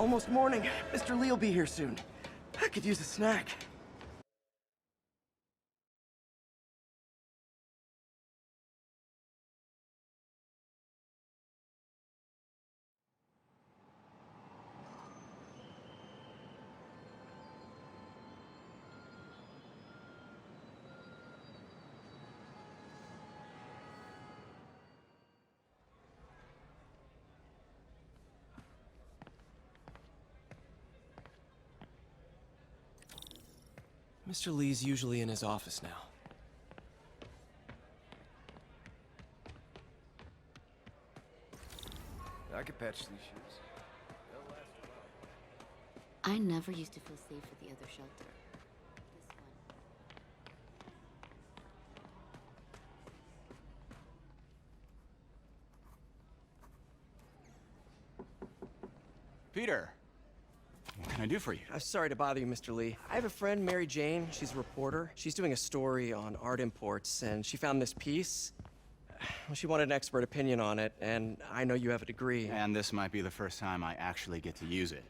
almost morning. Mr. Lee will be here soon. I could use a snack. Mr. Lee's usually in his office now. I could patch these shoes. I never used to feel safe at the other shelter. This one. Peter, what can I do for you? I'm sorry to bother you, Mr. Lee. I have a friend, Mary Jane. She's a reporter. She's doing a story on art imports, and she found this piece. Well, she wanted an expert opinion on it, and I know you have a degree. And this might be the first time I actually get to use it.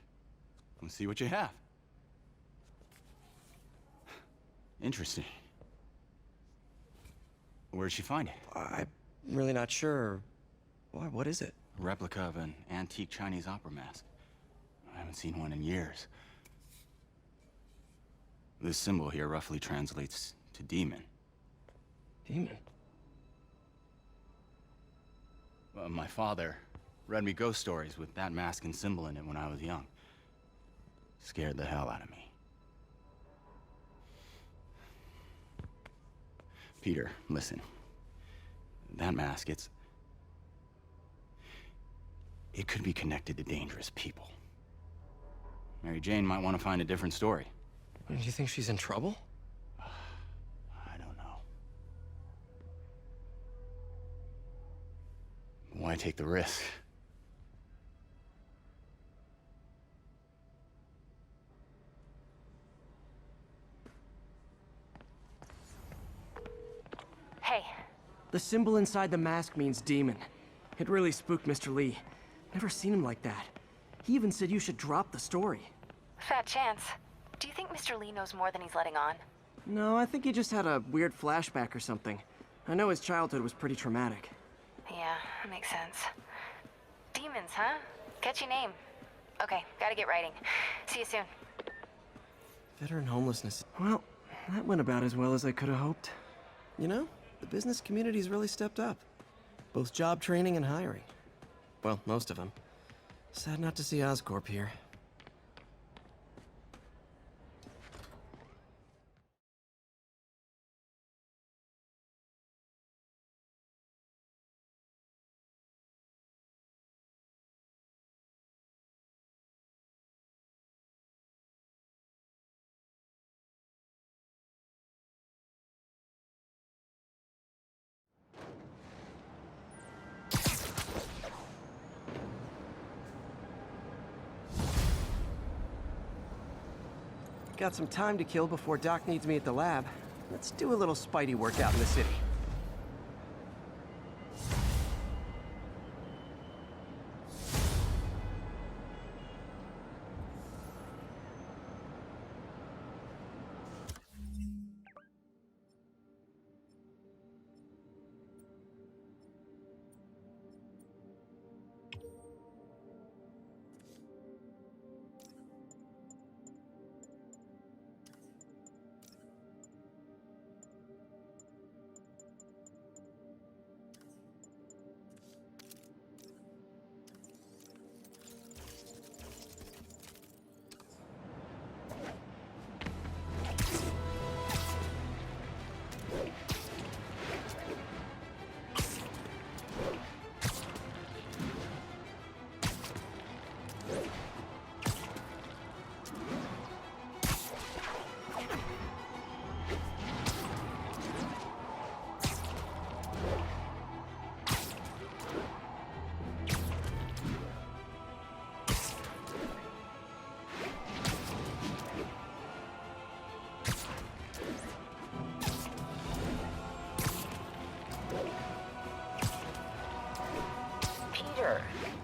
Let's see what you have. Interesting. Where did she find it? I'm really not sure. Why, what is it? A replica of an antique Chinese opera mask. I haven't seen one in years. This symbol here roughly translates to demon. Demon? My father read me ghost stories with that mask and symbol in it when I was young. Scared the hell out of me. Peter, listen. That mask, it could be connected to dangerous people. Mary Jane might want to find a different story. Do you think she's in trouble? I don't know. Why take the risk? Hey. The symbol inside the mask means demon. It really spooked Mr. Lee. Never seen him like that. He even said you should drop the story. Fat chance. Do you think Mr. Lee knows more than he's letting on? No, I think he just had a weird flashback or something. I know his childhood was pretty traumatic. Yeah, makes sense. Demons, huh? Catchy name. Okay, gotta get writing. See you soon. Veteran homelessness. Well, that went about as well as I could have hoped. You know, the business community's really stepped up. Both job training and hiring. Well, most of them. Sad not to see Oscorp here. Got some time to kill before Doc needs me at the lab. Let's do a little Spidey workout in the city.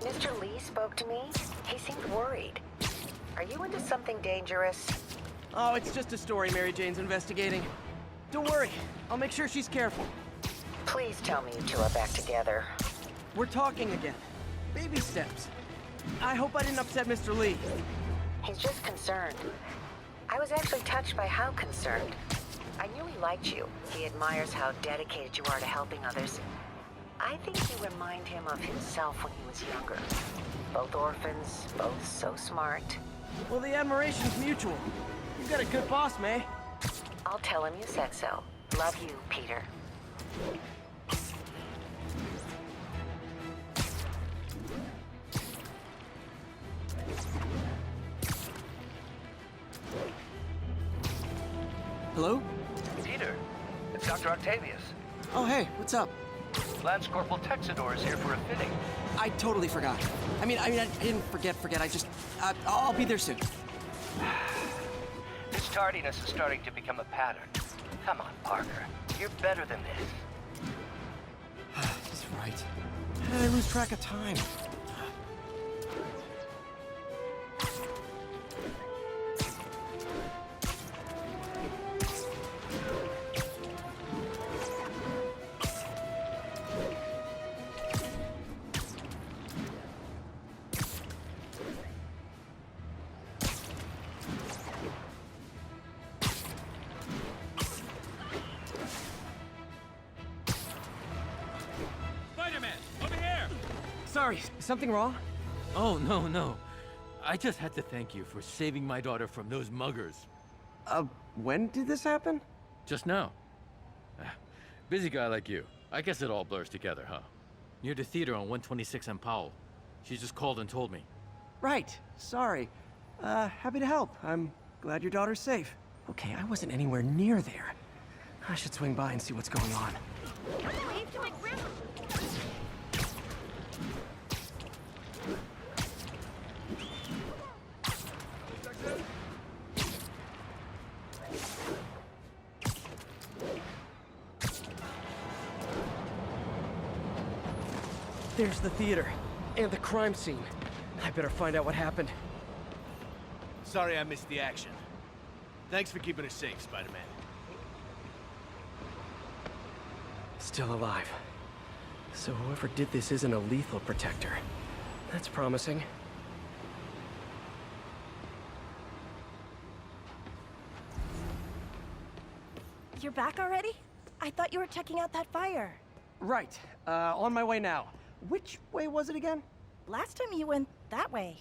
Mr. Lee spoke to me. He seemed worried. Are you into something dangerous? Oh, it's just a story Mary Jane's investigating. Don't worry, I'll make sure she's careful. Please tell me you two are back together. We're talking again. Baby steps. I hope I didn't upset Mr. Lee. He's just concerned. I was actually touched by how concerned. I knew he liked you. He admires how dedicated you are to helping others. I think you remind him of himself when he was younger. Both orphans, both so smart. Well, the admiration's mutual. You've got a good boss, May. I'll tell him you said so. Love you, Peter. Hello? Peter, it's Dr. Octavius. Oh, hey, what's up? Lance Corporal Texador is here for a fitting. I totally forgot. I didn't forget. I just, I'll be there soon. This tardiness is starting to become a pattern. Come on, Parker. You're better than this. He's right. How did I lose track of time? Sorry, something wrong? Oh, no. I just had to thank you for saving my daughter from those muggers. When did this happen? Just now. Busy guy like you. I guess it all blurs together, huh? Near the theater on 126 and Powell. She just called and told me. Right, sorry. Happy to help. I'm glad your daughter's safe. Okay, I wasn't anywhere near there. I should swing by and see what's going on. Wave to my grandma. There's the theater, and the crime scene. I better find out what happened. Sorry I missed the action. Thanks for keeping us safe, Spider-Man. Still alive. So whoever did this isn't a lethal protector. That's promising. You're back already? I thought you were checking out that fire. Right, on my way now. Which way was it again? Last time you went that way.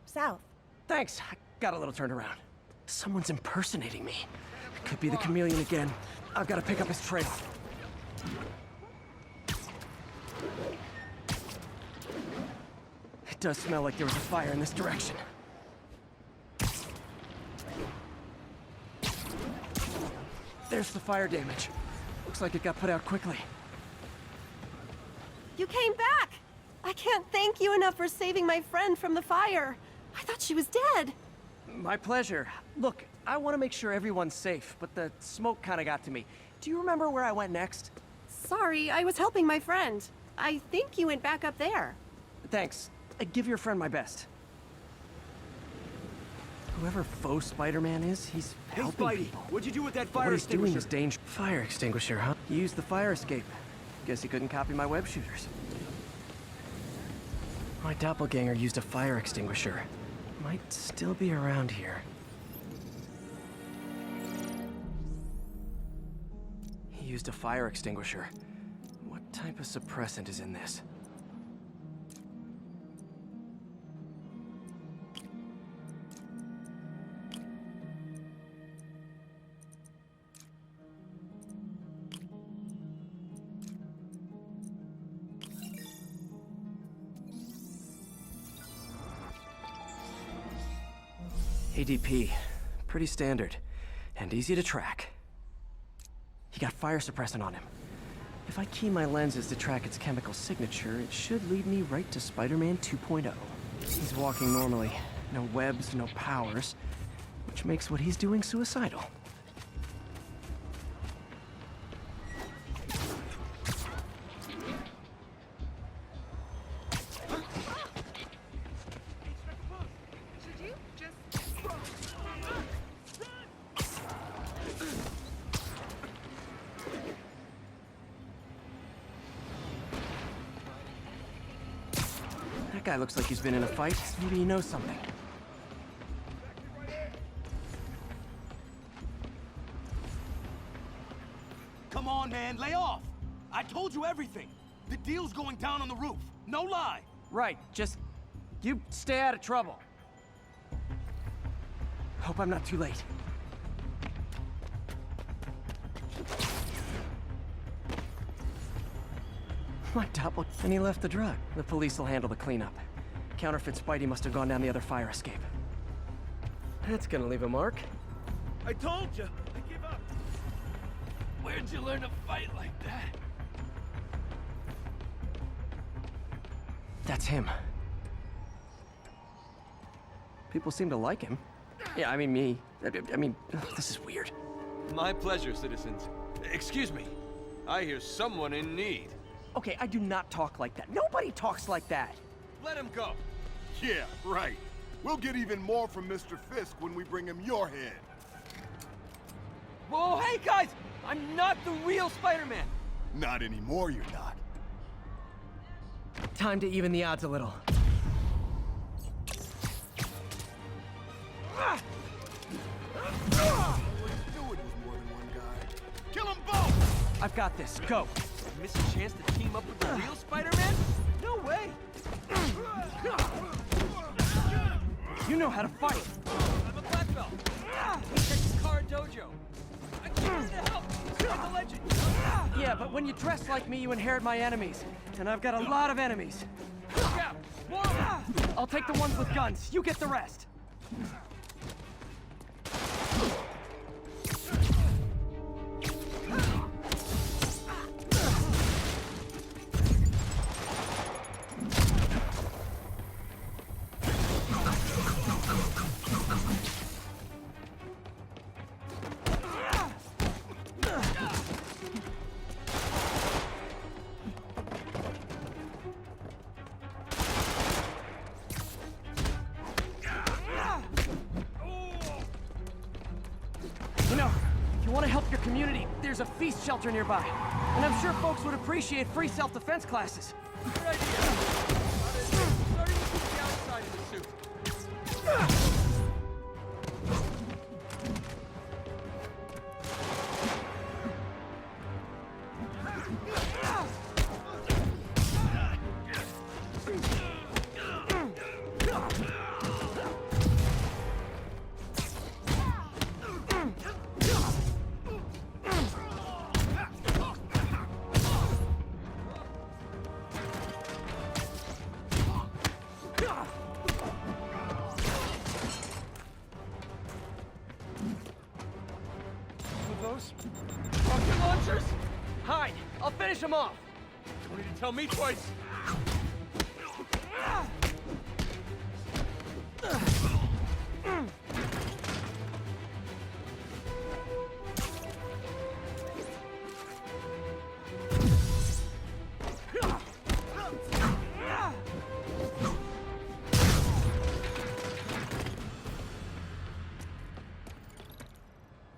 South. Thanks, I got a little turned around. Someone's impersonating me. Could be the chameleon again. I've got to pick up his trail. It does smell like there was a fire in this direction. There's the fire damage. Looks like it got put out quickly. You came back! I can't thank you enough for saving my friend from the fire. I thought she was dead. My pleasure. Look, I want to make sure everyone's safe, but the smoke kind of got to me. Do you remember where I went next? Sorry, I was helping my friend. I think you went back up there. Thanks. Give your friend my best. Whoever faux Spider-Man is, he's helping people. What'd you do with that What fire he's doing extinguisher? is dangerous. Fire extinguisher, huh? He used the fire escape. Guess he couldn't copy my web shooters. My doppelganger used a fire extinguisher. Might still be around here. He used a fire extinguisher. What type of suppressant is in this? ADP. Pretty standard. And easy to track. He got fire suppressant on him. If I key my lenses to track its chemical signature, it should lead me right to Spider-Man 2.0. He's walking normally. No webs, no powers. Which makes what he's doing suicidal. guy looks like he's been in a fight. Maybe he knows something. Come on, man, lay off! I told you everything! The deal's going down on the roof. No lie! Right, just... you stay out of trouble. Hope I'm not too late. My double... And he left the drug. The police will handle the cleanup. Counterfeit Spidey must have gone down the other fire escape. That's gonna leave a mark. I told you! I give up! Where'd you learn to fight like that? That's him. People seem to like him. Yeah, I mean me. I mean, this is weird. My pleasure, citizens. Excuse me. I hear someone in need. Okay, I do not talk like that. Nobody talks like that. Let him go. Yeah, right. We'll get even more from Mr. Fisk when we bring him your head. Whoa, hey guys! I'm not the real Spider-Man! Not anymore, you're not. Time to even the odds a little. All he's doing was more than one guy. Kill them both! I've got this. Go. Miss a chance to team up with the real Spider-Man? No way! You know how to fight. I'm a black belt. Texas Car Dojo. I came here to help. I'm a legend. Yeah, but when you dress like me, you inherit my enemies. And I've got a lot of enemies. Look out! More of them! I'll take the ones with guns. You get the rest. You know, if you want to help your community, there's a feast shelter nearby. And I'm sure folks would appreciate free self-defense classes. Good idea. Starting with the outside of the suit. Those rocket launchers? Hide! I'll finish him off! Don't need to tell me twice.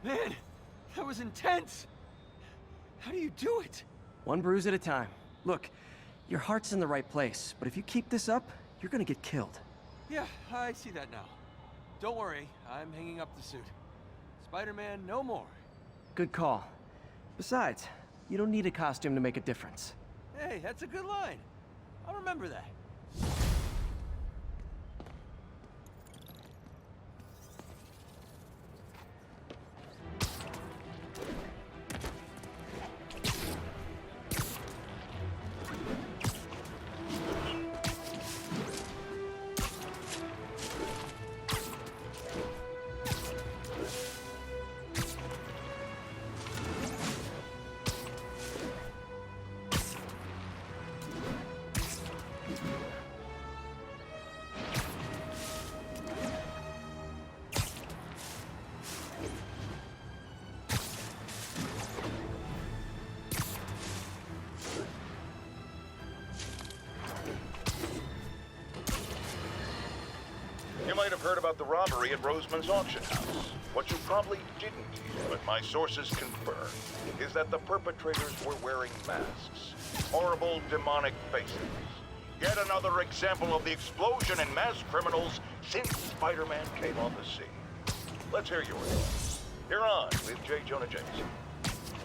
Man, that was intense. How do you do it? One bruise at a time. Look, your heart's in the right place, but if you keep this up, you're gonna get killed. Yeah, I see that now. Don't worry, I'm hanging up the suit. Spider-Man, no more. Good call. Besides, you don't need a costume to make a difference. Hey, that's a good line. I'll remember that. You might have heard about the robbery at Roseman's auction house. What you probably didn't hear, but my sources confirm, is that the perpetrators were wearing masks. Horrible, demonic faces. Yet another example of the explosion in mass criminals since Spider-Man came on the scene. Let's hear yours. You're on with J. Jonah Jameson.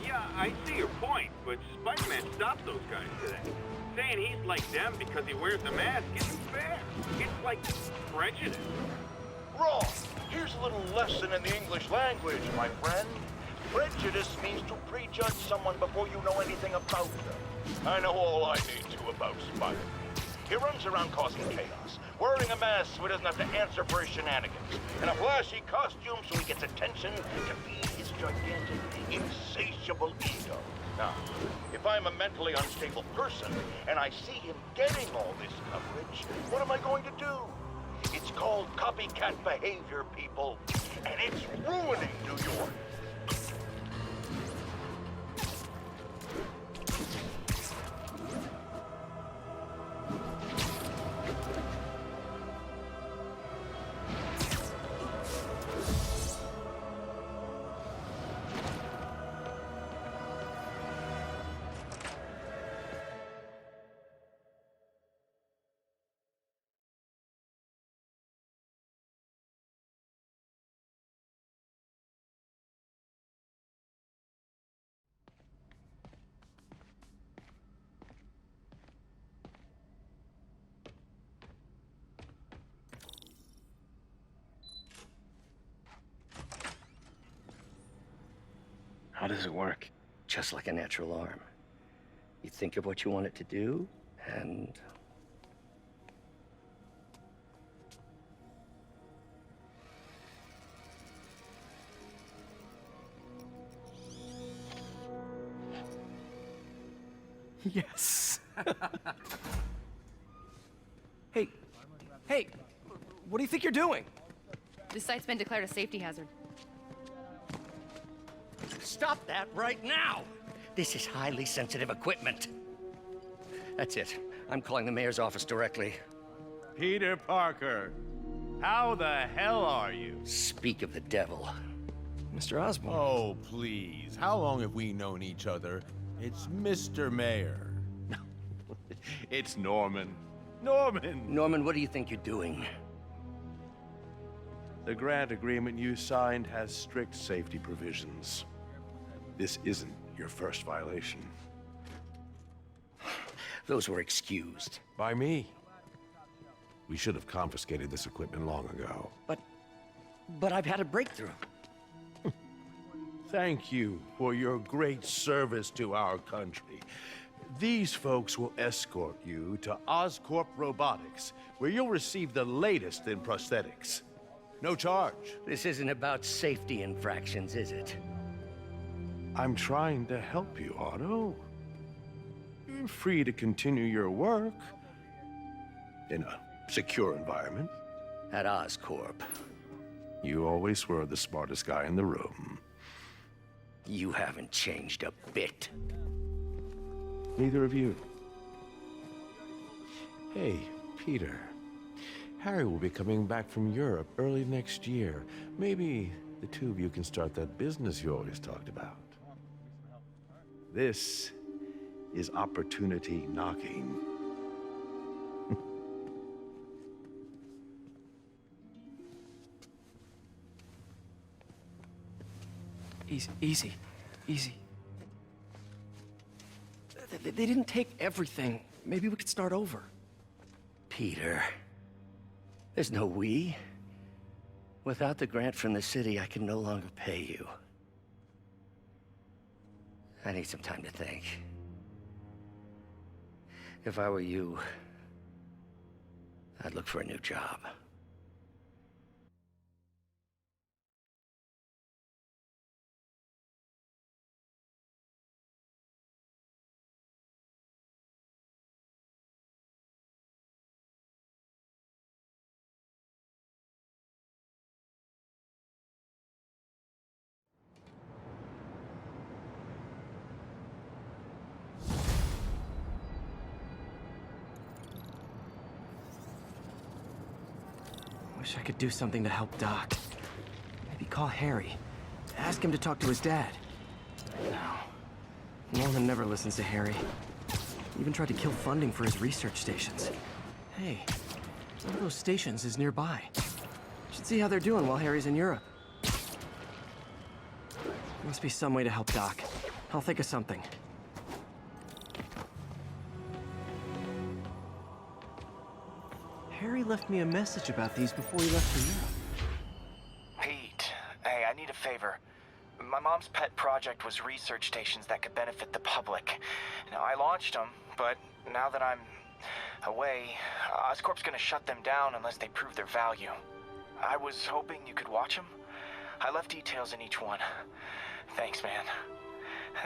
Yeah, I see your point, but Spider-Man stopped those guys today. Saying he's like them because he wears a mask isn't fair. It's like prejudice. Wrong. Here's a little lesson in the English language, my friend. Prejudice means to prejudge someone before you know anything about them. I know all I need to about Spider-Man. He runs around causing chaos, wearing a mask so he doesn't have to answer for his shenanigans, and a flashy costume so he gets attention to feed his gigantic, insatiable ego. Now, if I'm a mentally unstable person and I see him getting all this coverage, what am I going to do? It's called copycat behavior, people, and it's ruining New York. How does it work? Just like a natural arm. You think of what you want it to do, and... Yes. Hey, what do you think you're doing? This site's been declared a safety hazard. Stop that right now! This is highly sensitive equipment. That's it. I'm calling the mayor's office directly. Peter Parker, how the hell are you? Speak of the devil. Mr. Osborn. Oh, please. How long have we known each other? It's Mr. Mayor. No, it's Norman. Norman, what do you think you're doing? The grant agreement you signed has strict safety provisions. This isn't your first violation. Those were excused. By me. We should have confiscated this equipment long ago. But I've had a breakthrough. Thank you for your great service to our country. These folks will escort you to Oscorp Robotics, where you'll receive the latest in prosthetics. No charge. This isn't about safety infractions, is it? I'm trying to help you, Otto. You're free to continue your work in a secure environment. At Oscorp. You always were the smartest guy in the room. You haven't changed a bit. Neither of you. Hey, Peter. Harry will be coming back from Europe early next year. Maybe the two of you can start that business you always talked about. This is opportunity knocking. Easy. They didn't take everything. Maybe we could start over. Peter, there's no we. Without the grant from the city, I can no longer pay you. I need some time to think. If I were you, I'd look for a new job. Wish I could do something to help Doc. Maybe call Harry. Ask him to talk to his dad. No. Norman never listens to Harry. Even tried to kill funding for his research stations. Hey, one of those stations is nearby. Should see how they're doing while Harry's in Europe. Must be some way to help Doc. I'll think of something. Harry left me a message about these before he left for Europe. Pete, hey, I need a favor. My mom's pet project was research stations that could benefit the public. Now, I launched them, but now that I'm away, Oscorp's gonna shut them down unless they prove their value. I was hoping you could watch them. I left details in each one. Thanks, man.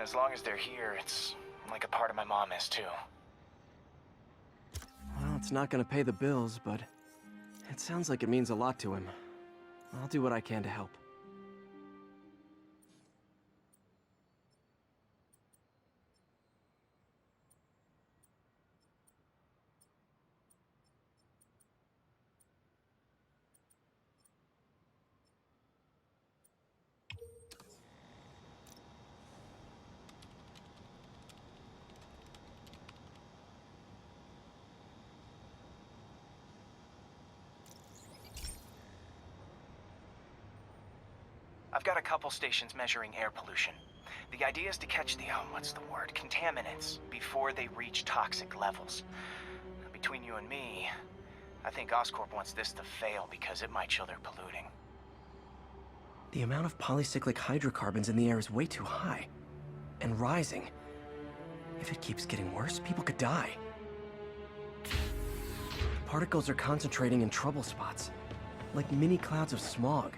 As long as they're here, it's like a part of my mom is, too. Well, it's not gonna pay the bills, but it sounds like it means a lot to him. I'll do what I can to help. I've got a couple stations measuring air pollution. The idea is to catch the, contaminants before they reach toxic levels. Between you and me, I think Oscorp wants this to fail because it might show they're polluting. The amount of polycyclic hydrocarbons in the air is way too high. And rising. If it keeps getting worse, people could die. The particles are concentrating in trouble spots, like mini clouds of smog.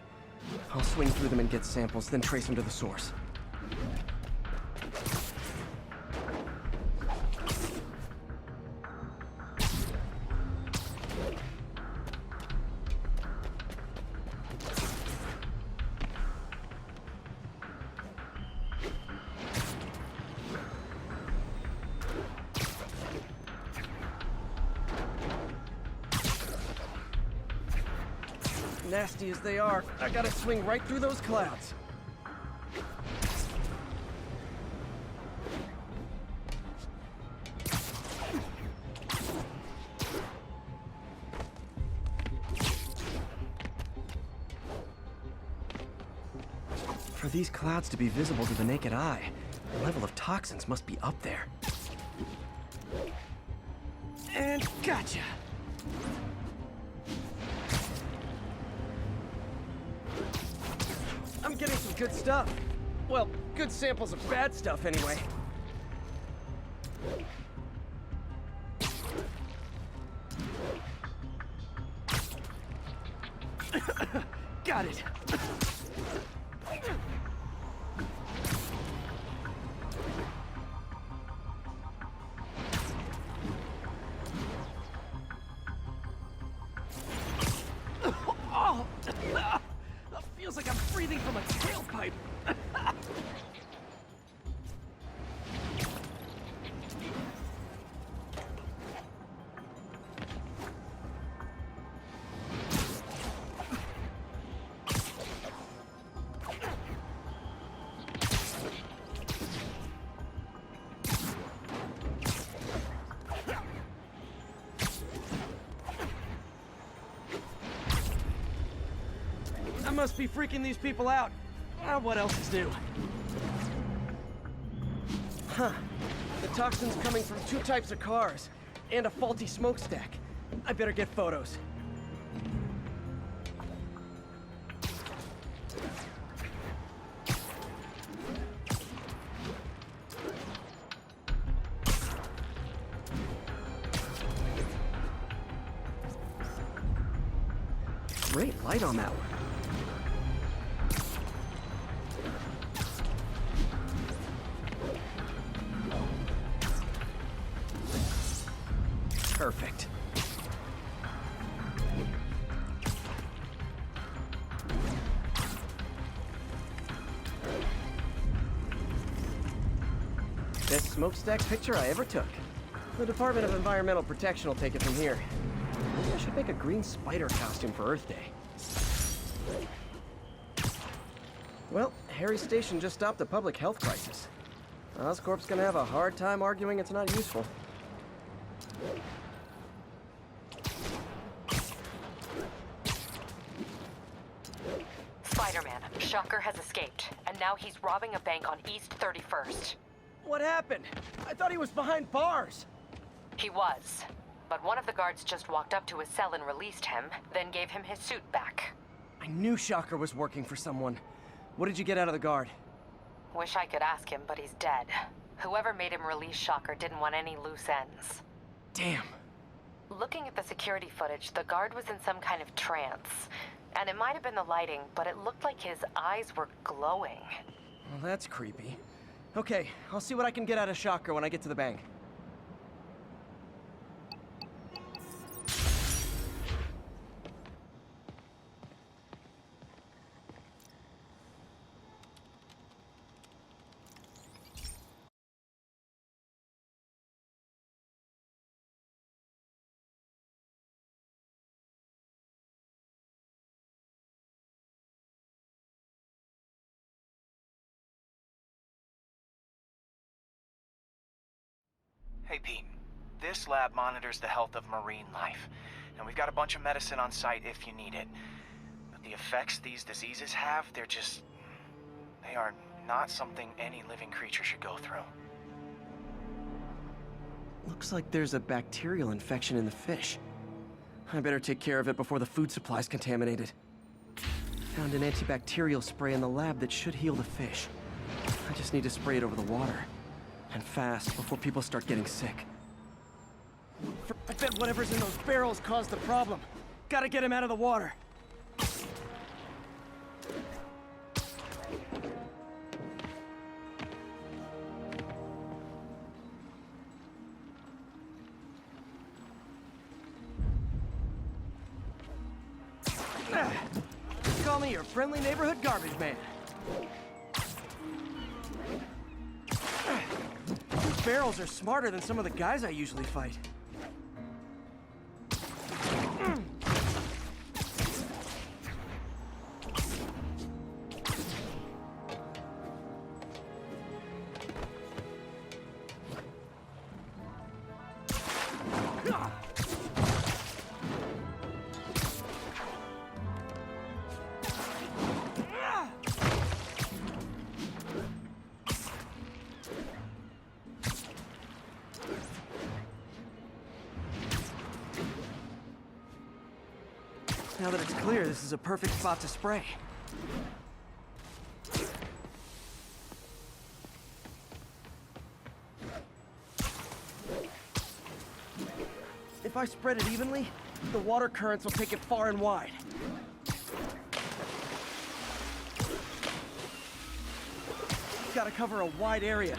I'll swing through them and get samples, then trace them to the source. Nasty as they are, I gotta swing right through those clouds. For these clouds to be visible to the naked eye, the level of toxins must be up there. And gotcha! I'm getting some good stuff. Well, good samples of bad stuff anyway. Got it. Oh! Feels like I'm breathing from a tailpipe. I must be freaking these people out. What else is new? Huh. The toxin's coming from 2 types of cars, and a faulty smokestack. I better get photos. Great light on that one. Perfect. Best smokestack picture I ever took. The Department of Environmental Protection will take it from here. Maybe I should make a green spider costume for Earth Day. Well, Harry's station just stopped a public health crisis. Oscorp's gonna have a hard time arguing it's not useful. Spider-Man, Shocker has escaped, and now he's robbing a bank on East 31st. What happened? I thought he was behind bars. He was, but one of the guards just walked up to his cell and released him, then gave him his suit back. I knew Shocker was working for someone. What did you get out of the guard? Wish I could ask him, but he's dead. Whoever made him release Shocker didn't want any loose ends. Damn. Looking at the security footage, the guard was in some kind of trance. And it might have been the lighting, but it looked like his eyes were glowing. Well, that's creepy. Okay, I'll see what I can get out of Shocker when I get to the bank. Hey, Pete. This lab monitors the health of marine life, and we've got a bunch of medicine on site if you need it. But the effects these diseases have, they are not something any living creature should go through. Looks like there's a bacterial infection in the fish. I better take care of it before the food supply's contaminated. Found an antibacterial spray in the lab that should heal the fish. I just need to spray it over the water. And fast, before people start getting sick. I bet whatever's in those barrels caused the problem. Gotta get him out of the water. Call me your friendly neighborhood garbage man. These barrels are smarter than some of the guys I usually fight. Now that it's clear, this is a perfect spot to spray. If I spread it evenly, the water currents will take it far and wide. Gotta cover a wide area.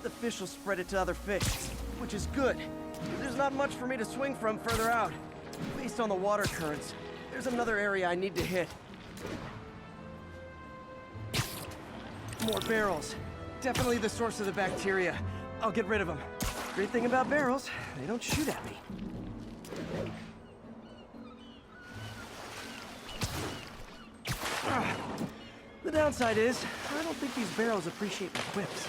The fish will spread it to other fish, which is good. There's not much for me to swing from further out. Based on the water currents, there's another area I need to hit. More barrels. Definitely the source of the bacteria. I'll get rid of them. Great thing about barrels, they don't shoot at me. The downside is, I don't think these barrels appreciate my quips.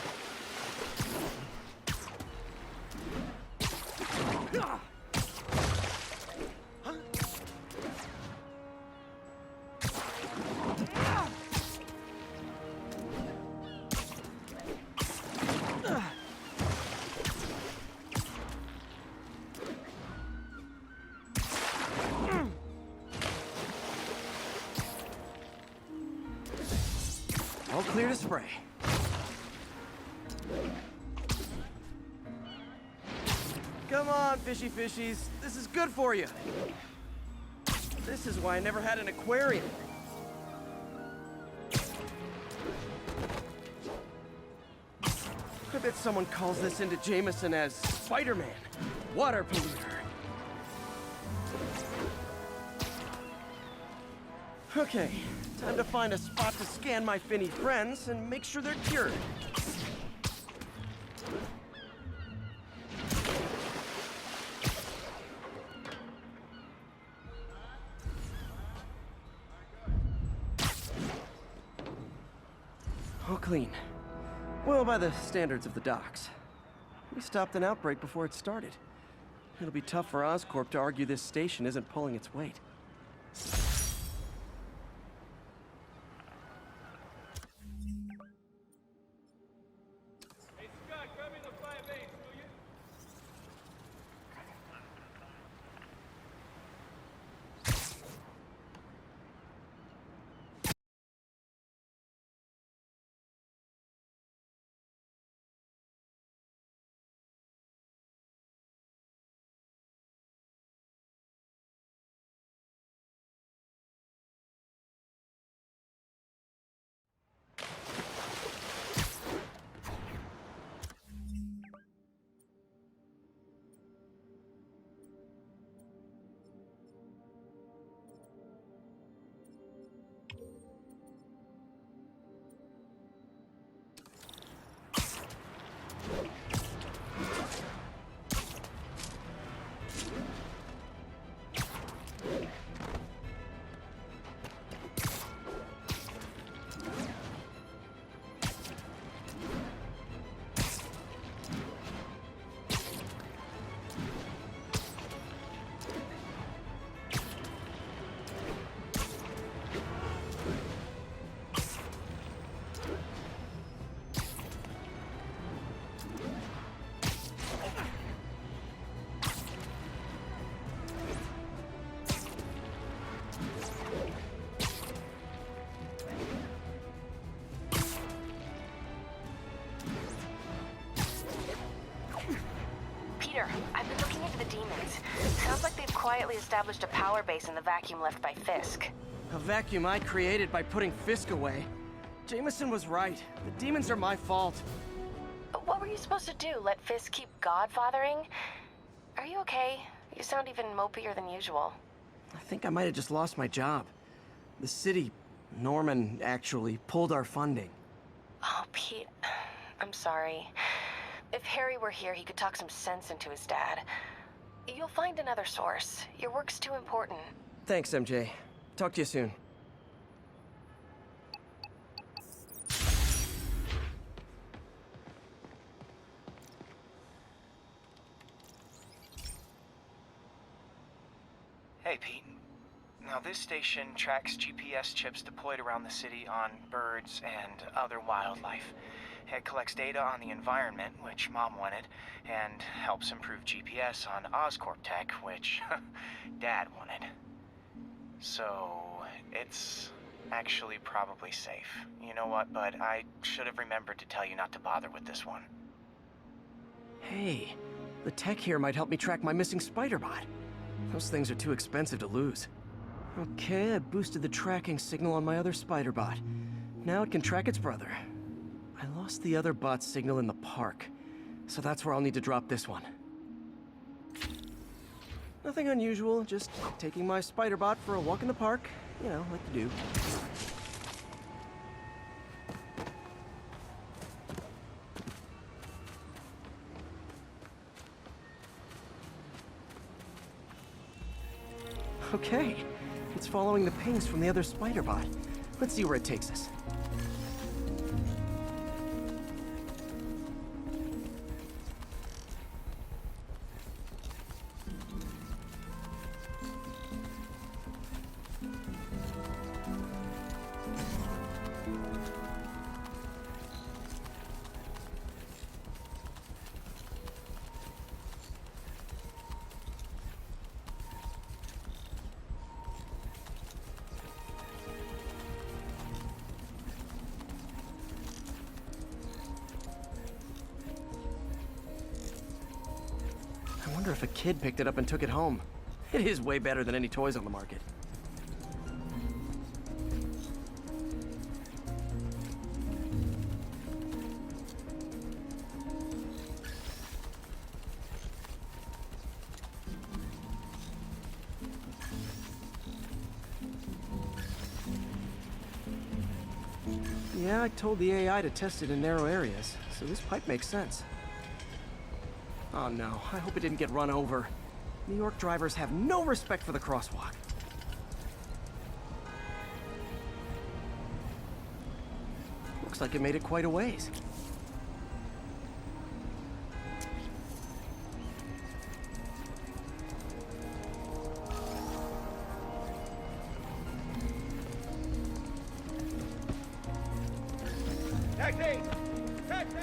All clear to spray. Come on, fishy fishies. This is good for you. This is why I never had an aquarium. I bet someone calls this into Jameson as Spiderman, water polluter. Okay, time to find a spot to scan my finny friends and make sure they're cured. clean. Well, by the standards of the docks. We stopped an outbreak before it started. It'll be tough for Oscorp to argue this station isn't pulling its weight. I've been looking into the demons. Sounds like they've quietly established a power base in the vacuum left by Fisk. A vacuum I created by putting Fisk away. Jameson was right. The demons are my fault. What were you supposed to do? Let Fisk keep godfathering? Are you okay? You sound even mopier than usual. I think I might have just lost my job. The city, Norman, actually, pulled our funding. Oh, Pete. I'm sorry. If Harry were here, he could talk some sense into his dad. You'll find another source. Your work's too important. Thanks, MJ. Talk to you soon. Hey, Pete. Now, this station tracks GPS chips deployed around the city on birds and other wildlife. It collects data on the environment, which Mom wanted, and helps improve GPS on Oscorp tech, which Dad wanted. So, it's actually probably safe. You know what, bud? I should have remembered to tell you not to bother with this one. Hey, the tech here might help me track my missing spider-bot. Those things are too expensive to lose. Okay, I boosted the tracking signal on my other spider-bot. Now it can track its brother. I lost the other bot's signal in the park, so that's where I'll need to drop this one. Nothing unusual, just taking my spider-bot for a walk in the park. You know, like you do. Okay, it's following the pings from the other spider-bot. Let's see where it takes us. I wonder if a kid picked it up and took it home. It is way better than any toys on the market. Yeah, I told the AI to test it in narrow areas, so this pipe makes sense. Oh no, I hope it didn't get run over. New York drivers have no respect for the crosswalk. Looks Looks like it made it quite a ways. Taxi! Taxi!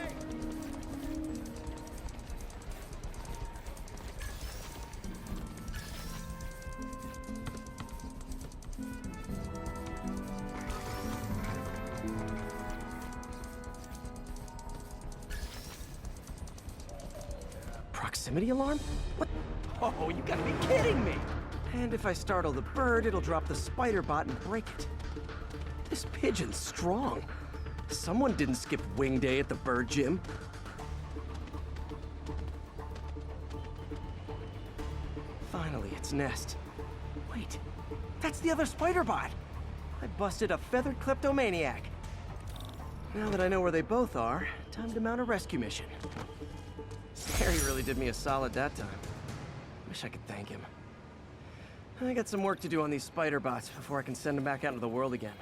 Proximity alarm? What? Oh, you gotta be kidding me! And if I startle the bird, it'll drop the spider bot and break it. This pigeon's strong. Someone didn't skip wing day at the bird gym. Finally, its nest. Wait, that's the other spider bot! I busted a feathered kleptomaniac. Now that I know where they both are, time to mount a rescue mission. Harry really did me a solid that time. Wish I could thank him. I got some work to do on these spider bots before I can send them back out into the world again.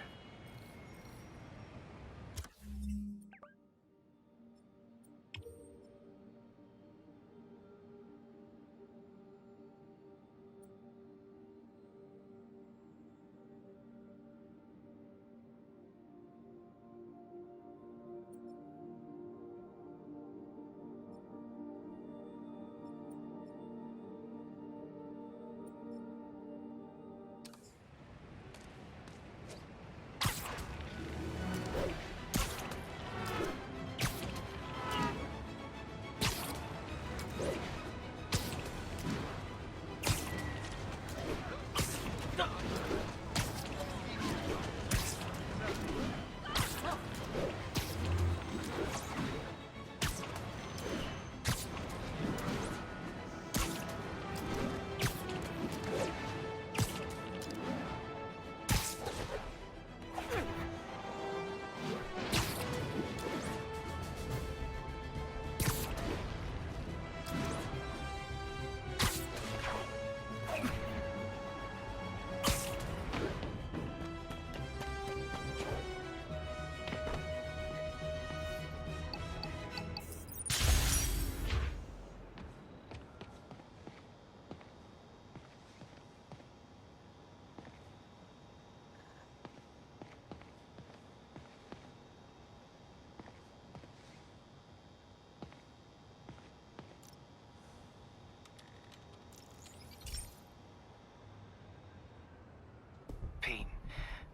Pete,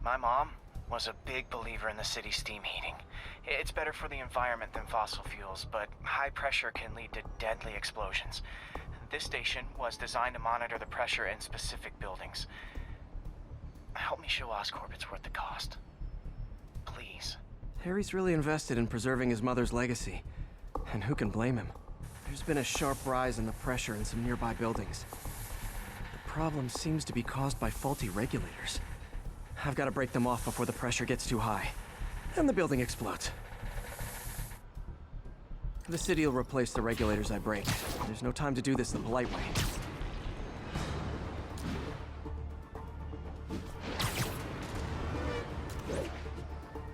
my mom was a big believer in the city's steam heating. It's better for the environment than fossil fuels, but high pressure can lead to deadly explosions. This station was designed to monitor the pressure in specific buildings. Help me show Oscorp it's worth the cost. Please. Harry's really invested in preserving his mother's legacy. And who can blame him? There's been a sharp rise in the pressure in some nearby buildings. The problem seems to be caused by faulty regulators. I've got to break them off before the pressure gets too high. And the building explodes. The city will replace the regulators I break. There's no time to do this the polite way.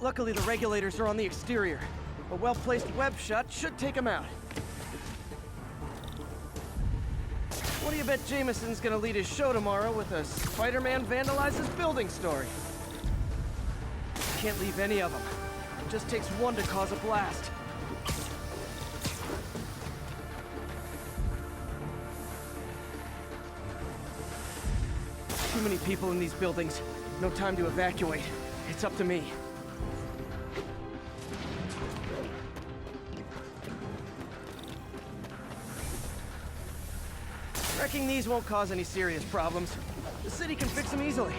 Luckily, the regulators are on the exterior. A well-placed web shot should take them out. What do you bet Jameson's gonna lead his show tomorrow with a Spider-Man vandalizes building story? Can't leave any of them. It just takes one to cause a blast. Too many people in these buildings. No time to evacuate. It's up to me. Wrecking these won't cause any serious problems. The city can fix them easily.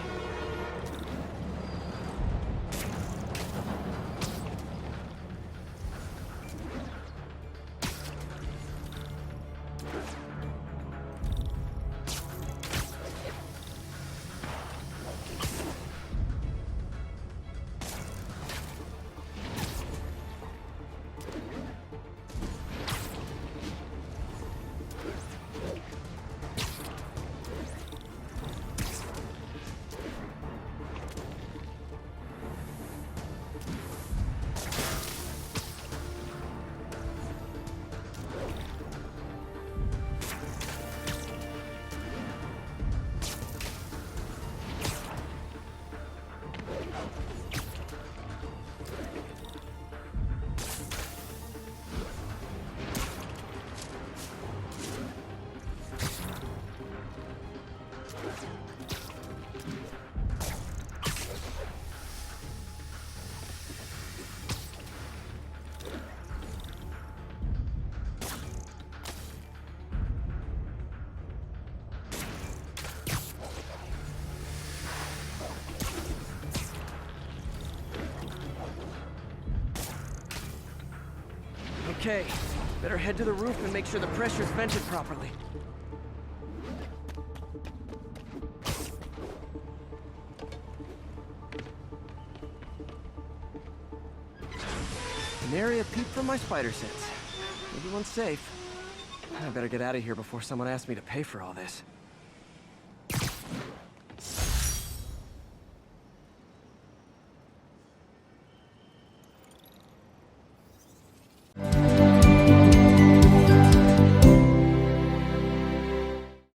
Okay, better head to the roof and make sure the pressure's vented properly. An area peep from my spider sense. Everyone's safe. I better get out of here before someone asks me to pay for all this.